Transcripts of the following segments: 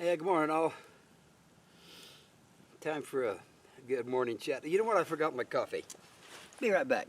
Hey, good morning, all. Time for a good morning chat. You know what? I forgot my coffee. Be right back.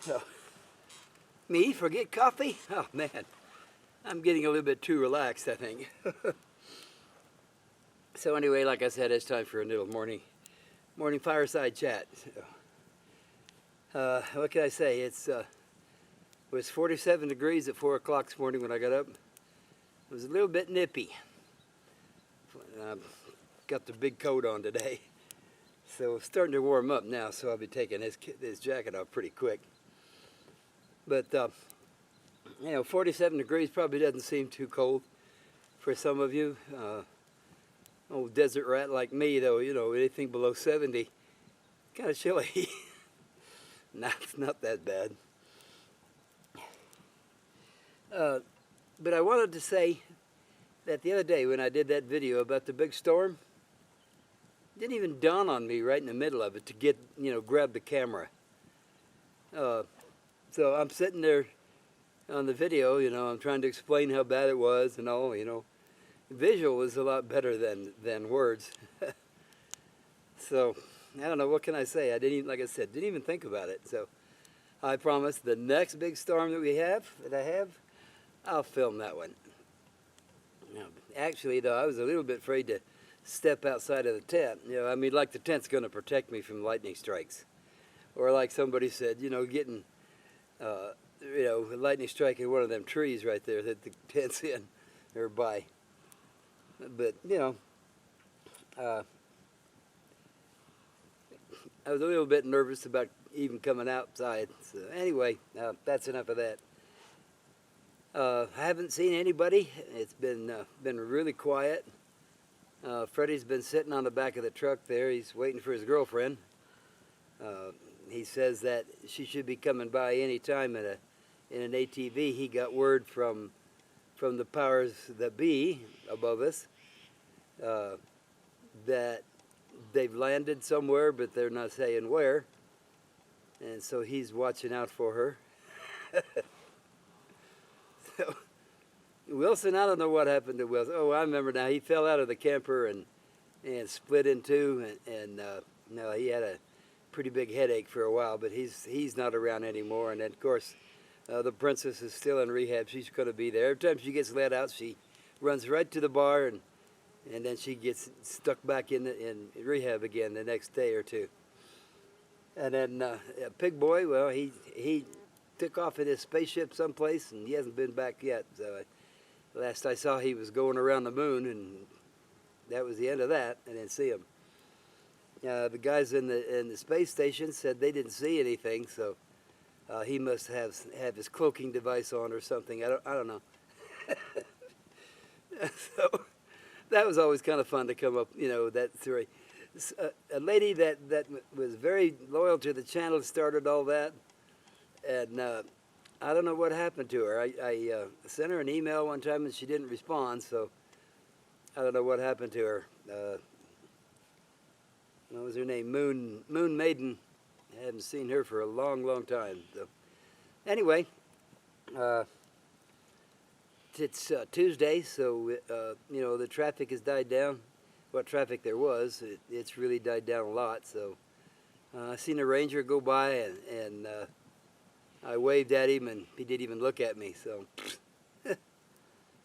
So, me forget coffee? Oh man, I'm getting a little bit too relaxed, I think. So anyway, like I said, it's time for a little morning fireside chat. So, what can I say? It was 47 degrees at 4 o'clock this morning when I got up. It was a little bit nippy. Got the big coat on today, so it's starting to warm up now. So I'll be taking this jacket off pretty quick. But 47 degrees probably doesn't seem too cold for some of you. Old desert rat like me, though, anything below 70, kind of chilly. It's not that bad. But I wanted to say that the other day when I did that video about the big storm, it didn't even dawn on me right in the middle of it to grab the camera. So I'm sitting there on the video, I'm trying to explain how bad it was and all, Visual was a lot better than words. So, I don't know, what can I say? I didn't even think about it. So, I promise the next big storm that I have, I'll film that one. Now, actually, though, I was a little bit afraid to step outside of the tent. Like the tent's going to protect me from lightning strikes. Or like somebody said, getting... a lightning strike in one of them trees right there that the tent's in or by. But, I was a little bit nervous about even coming outside. So anyway, that's enough of that. I haven't seen anybody. It's been really quiet. Freddie's been sitting on the back of the truck there. He's waiting for his girlfriend. He says that she should be coming by any time in an ATV. He got word from the powers that be above us that they've landed somewhere, but they're not saying where. And so he's watching out for her. So Wilson, I don't know what happened to Wilson. Oh, I remember now. He fell out of the camper and split in two, and no, he had a pretty big headache for a while, but he's not around anymore. And then, of course, the princess is still in rehab. She's going to be there. Every time she gets let out, she runs right to the bar, and then she gets stuck back in rehab again the next day or two. And then Pig Boy, well, he took off in his spaceship someplace, and he hasn't been back yet. So last I saw, he was going around the moon, and that was the end of that. I didn't see him. The guys in the space station said they didn't see anything, so he must have his cloaking device on or something. I don't know. So that was always kind of fun to come up, that story. A lady that was very loyal to the channel started all that, and I don't know what happened to her. I sent her an email one time and she didn't respond, so I don't know what happened to her. What was her name? Moon Maiden. I haven't seen her for a long, long time. So, anyway, it's Tuesday, so the traffic has died down. What traffic there was, it's really died down a lot. So I seen a ranger go by, and I waved at him, and he didn't even look at me. So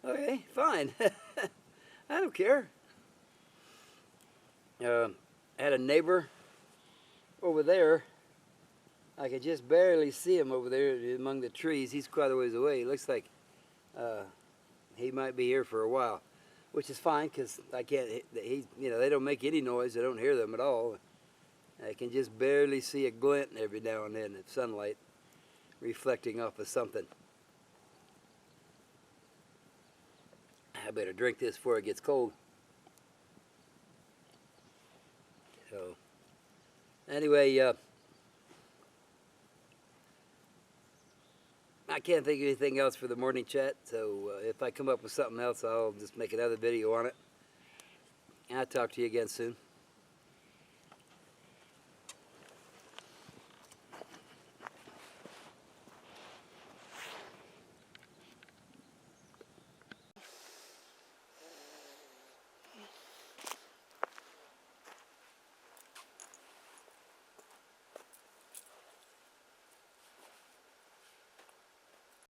okay, fine. I don't care. Had a neighbor over there. I could just barely see him over there among the trees. He's quite a ways away. It looks like he might be here for a while, which is fine because I can't. They don't make any noise. I don't hear them at all. I can just barely see a glint every now and then of sunlight reflecting off of something. I better drink this before it gets cold. Anyway, I can't think of anything else for the morning chat, so if I come up with something else, I'll just make another video on it. And I'll talk to you again soon.